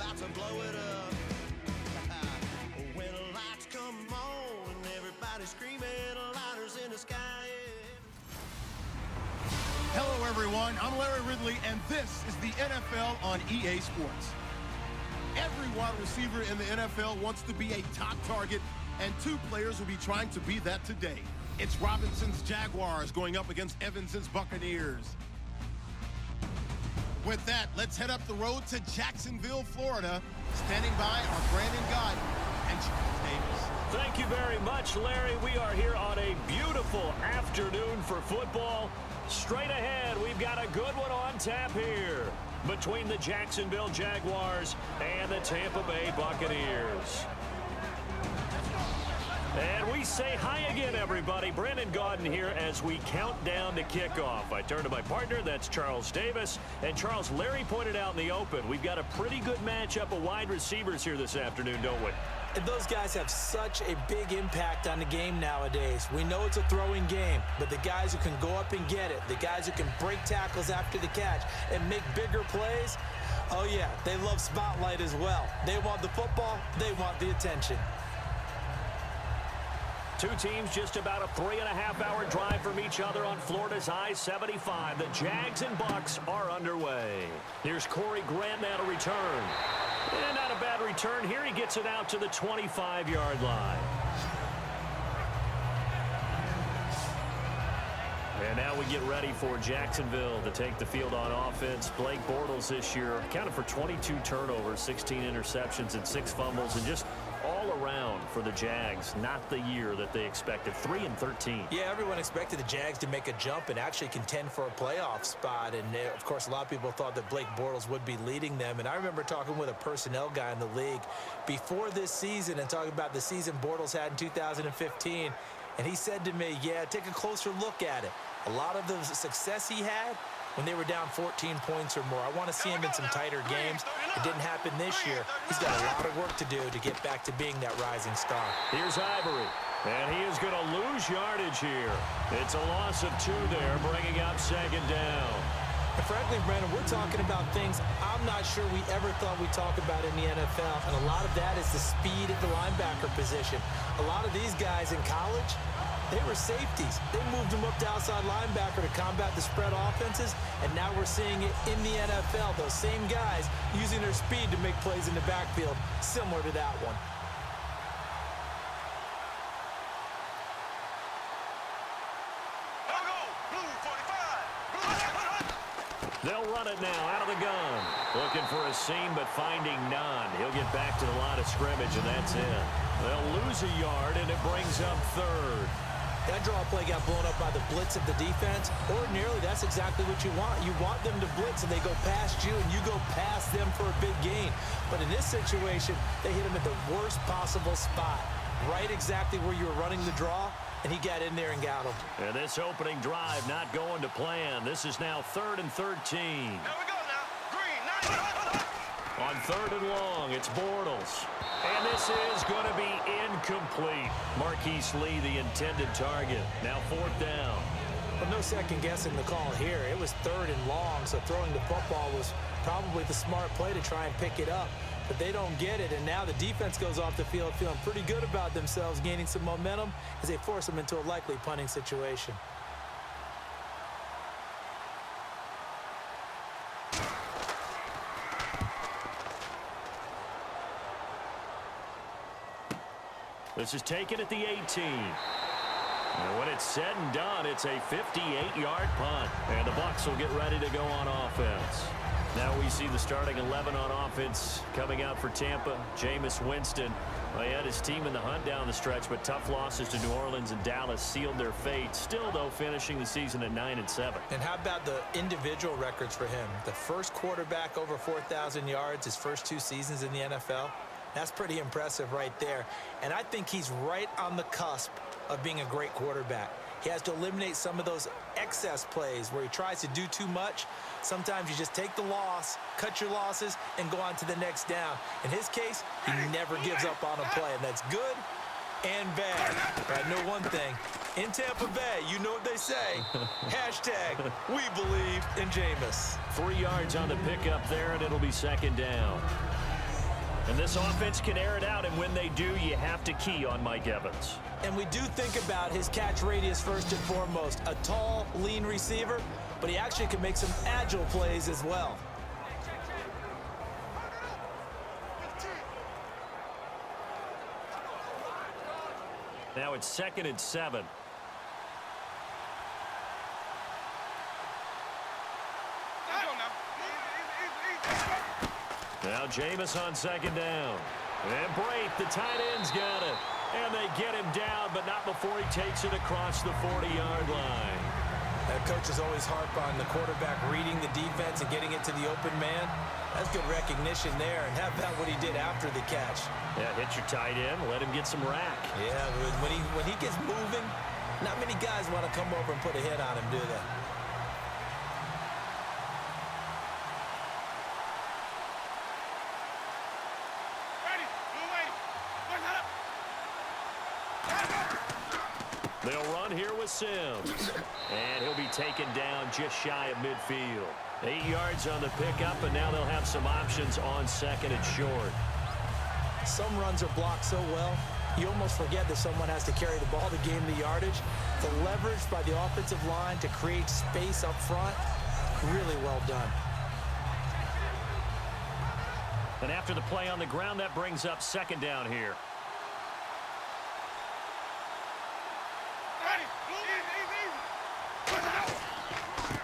about to blow it up. When the lights come on and everybody's screaming, lighters in the sky. Hello, everyone. I'm Larry Ridley, and this is the NFL on EA Sports. Every wide receiver in the NFL wants to be a top target, and two players will be trying to be that today. It's Robinson's Jaguars going up against Evans's Buccaneers. With that, let's head up the road to Jacksonville, Florida. Standing by are Brandon Gott and Charles Davis. Thank you very much, Larry. We are here on a beautiful afternoon for football. Straight ahead, we've got a good one on tap here between the Jacksonville Jaguars and the Tampa Bay Buccaneers. And we say hi again, everybody. Brandon Gaudin here as we count down to kickoff. I turn to my partner, that's Charles Davis. And Charles, Larry pointed out in the open, we've got a pretty good matchup of wide receivers here this afternoon, don't we? And those guys have such a big impact on the game nowadays. We know it's a throwing game, but the guys who can go up and get it, the guys who can break tackles after the catch and make bigger plays, oh yeah, they love spotlight as well. They want the football, they want the attention. Two teams just about a 3.5-hour drive from each other on Florida's I-75. The Jags and Bucks are underway. Here's Corey Grant now to return. And not a bad return here. He gets it out to the 25-yard line. And now we get ready for Jacksonville to take the field on offense. Blake Bortles this year accounted for 22 turnovers, 16 interceptions, and 6 fumbles, and just all around for the Jags, not the year that they expected. 3-13. Yeah, everyone expected the Jags to make a jump and actually contend for a playoff spot. And, of course, a lot of people thought that Blake Bortles would be leading them. And I remember talking with a personnel guy in the league before this season and talking about the season Bortles had in 2015. And he said to me, yeah, take a closer look at it. A lot of the success he had when they were down 14 points or more. I want to see him in some tighter games. It didn't happen this year. He's got a lot of work to do to get back to being that rising star. Here's Ivory, and he is going to lose yardage here. It's a loss of 2 there, bringing up second down. And frankly, Brandon, we're talking about things I'm not sure we ever thought we'd talk about in the NFL, and a lot of that is the speed at the linebacker position. A lot of these guys in college, they were safeties. They moved them up to outside linebacker to combat the spread offenses, and now we're seeing it in the NFL. Those same guys using their speed to make plays in the backfield, similar to that one. They'll run it now out of the gun. Looking for a seam, but finding none. He'll get back to the line of scrimmage, and that's it. They'll lose a yard, and it brings up 3rd. That draw play got blown up by the blitz of the defense. Ordinarily, that's exactly what you want. You want them to blitz, and they go past you, and you go past them for a big gain. But in this situation, they hit him at the worst possible spot, right exactly where you were running the draw, and he got in there and got him. And this opening drive not going to plan. This is now 3rd and 13. There we go now. Green, 90. On 3rd and long, it's Bortles. And this is going to be incomplete. Marquise Lee, the intended target. Now 4th down. But no second guessing the call here. It was 3rd and long, so throwing the football was probably the smart play to try and pick it up. But they don't get it, and now the defense goes off the field feeling pretty good about themselves, gaining some momentum as they force them into a likely punting situation. This is taken at the 18. And when it's said and done, it's a 58-yard punt. And the Bucs will get ready to go on offense. Now we see the starting 11 on offense coming out for Tampa. Jameis Winston. Well, he had his team in the hunt down the stretch, but tough losses to New Orleans and Dallas sealed their fate. Still, though, finishing the season at 9-7. And how about the individual records for him? The first quarterback over 4,000 yards his first 2 seasons in the NFL. That's pretty impressive right there. And I think he's right on the cusp of being a great quarterback. He has to eliminate some of those excess plays where he tries to do too much. Sometimes you just take the loss, cut your losses, and go on to the next down. In his case, he never gives up on a play, and that's good and bad. But I know one thing. In Tampa Bay, you know what they say. Hashtag, we believe in Jameis. 3 yards on the pickup there, and it'll be second down. And this offense can air it out, and when they do, you have to key on Mike Evans. And we do think about his catch radius first and foremost. A tall, lean receiver, but he actually can make some agile plays as well. Now it's 2nd and 7. Now Jameis on 2nd down. And Brate, the tight end's got it. And they get him down, but not before he takes it across the 40-yard line. That coaches always harp on the quarterback reading the defense and getting it to the open man. That's good recognition there. And how about what he did after the catch? Yeah, hit your tight end, let him get some rack. Yeah, when he gets moving, not many guys want to come over and put a hit on him, do they? They'll run here with Sims. And he'll be taken down just shy of midfield. 8 yards on the pickup, and now they'll have some options on 2nd and short. Some runs are blocked so well, you almost forget that someone has to carry the ball to gain the yardage. The leverage by the offensive line to create space up front, really well done. And after the play on the ground, that brings up 2nd down here.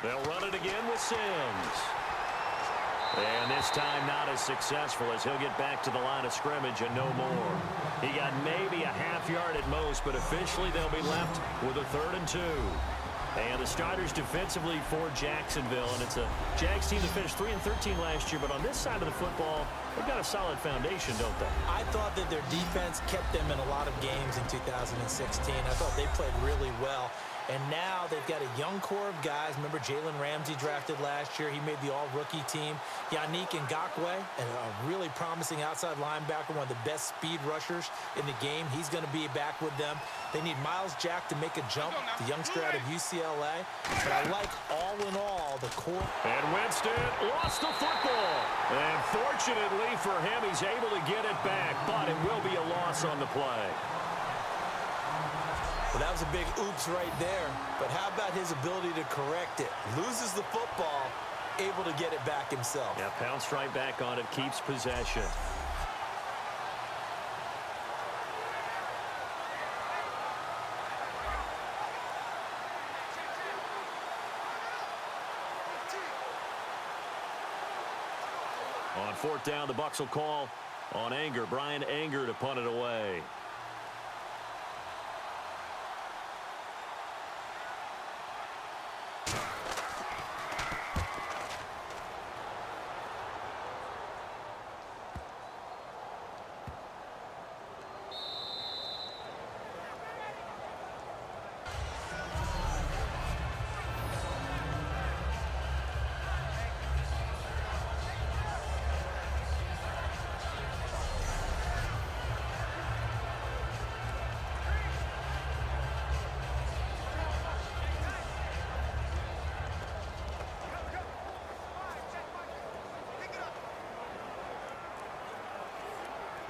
They'll run it again with Sims. And this time not as successful, as he'll get back to the line of scrimmage and no more. He got maybe a half yard at most, but officially they'll be left with a 3rd and 2. And the starters defensively for Jacksonville. And it's a Jags team that finished 3-13 last year, but on this side of the football, they've got a solid foundation, don't they? I thought that their defense kept them in a lot of games in 2016. I thought they played really well. And now they've got a young core of guys. Remember Jalen Ramsey drafted last year. He made the all-rookie team. Yannick Ngakoue, and a really promising outside linebacker, one of the best speed rushers in the game. He's going to be back with them. They need Miles Jack to make a jump, the youngster out of UCLA. But I like, all in all, the core. And Winston lost the football. And fortunately for him, he's able to get it back, but it will be a loss on the play. Well, that was a big oops right there. But how about his ability to correct it? Loses the football, able to get it back himself. Yeah, pounced right back on it, keeps possession. On 4th down, the Bucs will call on Anger. Brian Anger to punt it away.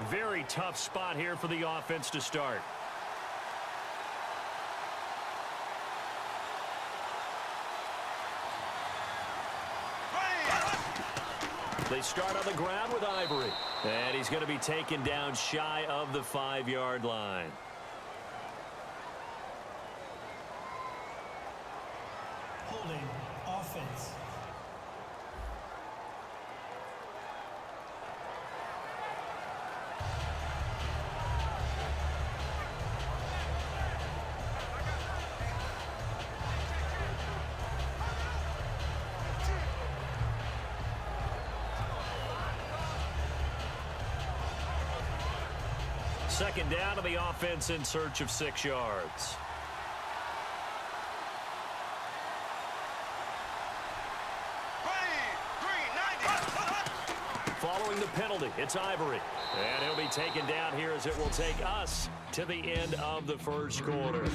Very tough spot here for the offense to start. They start on the ground with Ivory. And he's going to be taken down shy of the 5-yard line. Holding offense. Second down to the offense in search of 6 yards. Following the penalty, it's Ivory. And he'll be taken down here as it will take us to the end of the first quarter.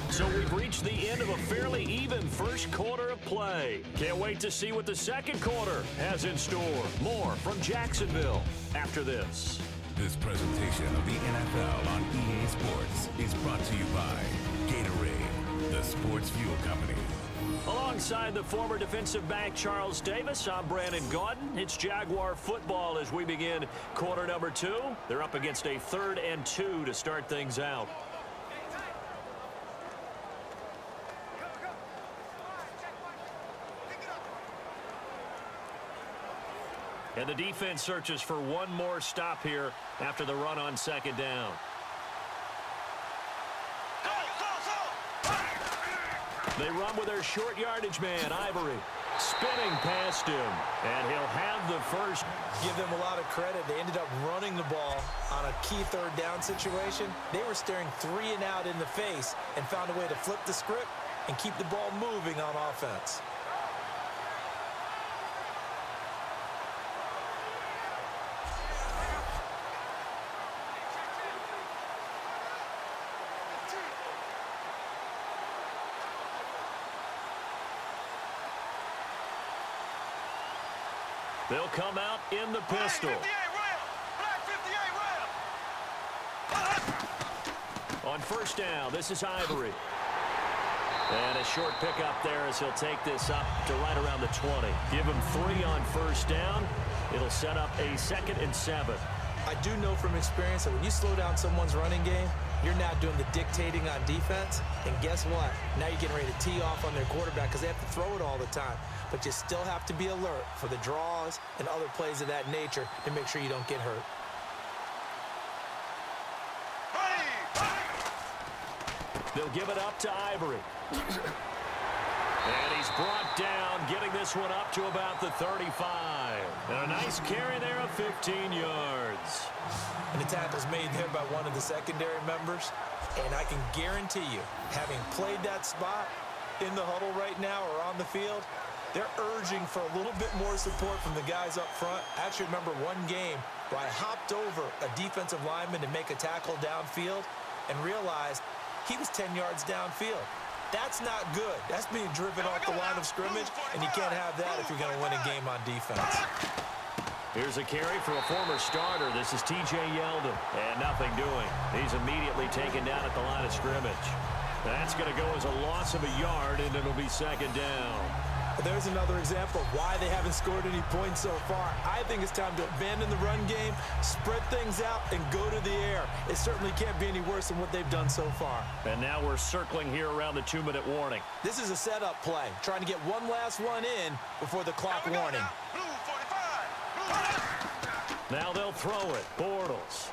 So we've reached the end of a fairly even first quarter of play. Can't wait to see what the second quarter has in store. More from Jacksonville after this. This presentation of the NFL on EA Sports is brought to you by Gatorade, the sports fuel company. Alongside the former defensive back Charles Davis, I'm Brandon Gaudin. It's Jaguar football as we begin quarter number 2. They're up against a 3rd and 2 to start things out. And the defense searches for one more stop here after the run on second down. They run with their short yardage man, Ivory, spinning past him, and he'll have the first. Give them a lot of credit. They ended up running the ball on a key 3rd down situation. They were staring 3 and out in the face and found a way to flip the script and keep the ball moving on offense. They'll come out in the pistol. On first down, this is Ivory. And a short pickup there as he'll take this up to right around the 20. Give him 3 on first down. It'll set up a 2nd and 7. I do know from experience that when you slow down someone's running game, you're now doing the dictating on defense. And guess what? Now you're getting ready to tee off on their quarterback because they have to throw it all the time. But you still have to be alert for the draws and other plays of that nature to make sure you don't get hurt. They'll give it up to Ivory. And he's brought down, getting this one up to about the 35. And a nice carry there of 15 yards. And the tackle's made there by one of the secondary members. And I can guarantee you, having played that spot in the huddle right now or on the field, they're urging for a little bit more support from the guys up front. I actually remember one game where I hopped over a defensive lineman to make a tackle downfield and realized he was 10 yards downfield. That's not good. That's being driven off the line of scrimmage, and you can't have that if you're going to win a game on defense. Here's a carry for a former starter. This is T.J. Yeldon, and nothing doing. He's immediately taken down at the line of scrimmage. That's going to go as a loss of a yard, and it'll be 2nd down. There's another example of why they haven't scored any points so far. I think it's time to abandon the run game, spread things out, and go to the air. It certainly can't be any worse than what they've done so far. And now we're circling here around the 2-minute warning. This is a setup play, trying to get one last one in before the clock warning. Now they'll throw it. Bortles.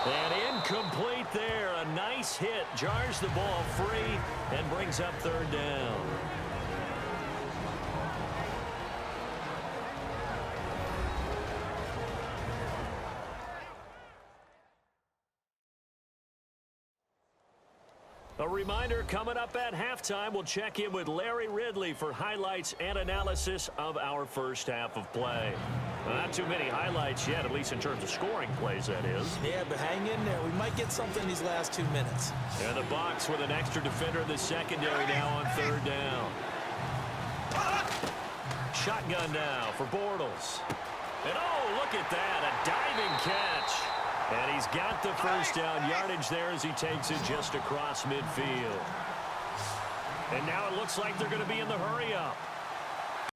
And incomplete there. A nice hit. Jars the ball free and brings up 3rd down. A reminder, coming up at halftime, we'll check in with Larry Ridley for highlights and analysis of our first half of play. Well, not too many highlights yet, at least in terms of scoring plays, that is. Yeah, but hang in there. We might get something these last 2 minutes. And the Bucs with an extra defender in the secondary now on 3rd down. Shotgun now for Bortles. And oh, look at that, a diving catch. And he's got the first down yardage there as he takes it just across midfield. And now it looks like they're going to be in the hurry-up.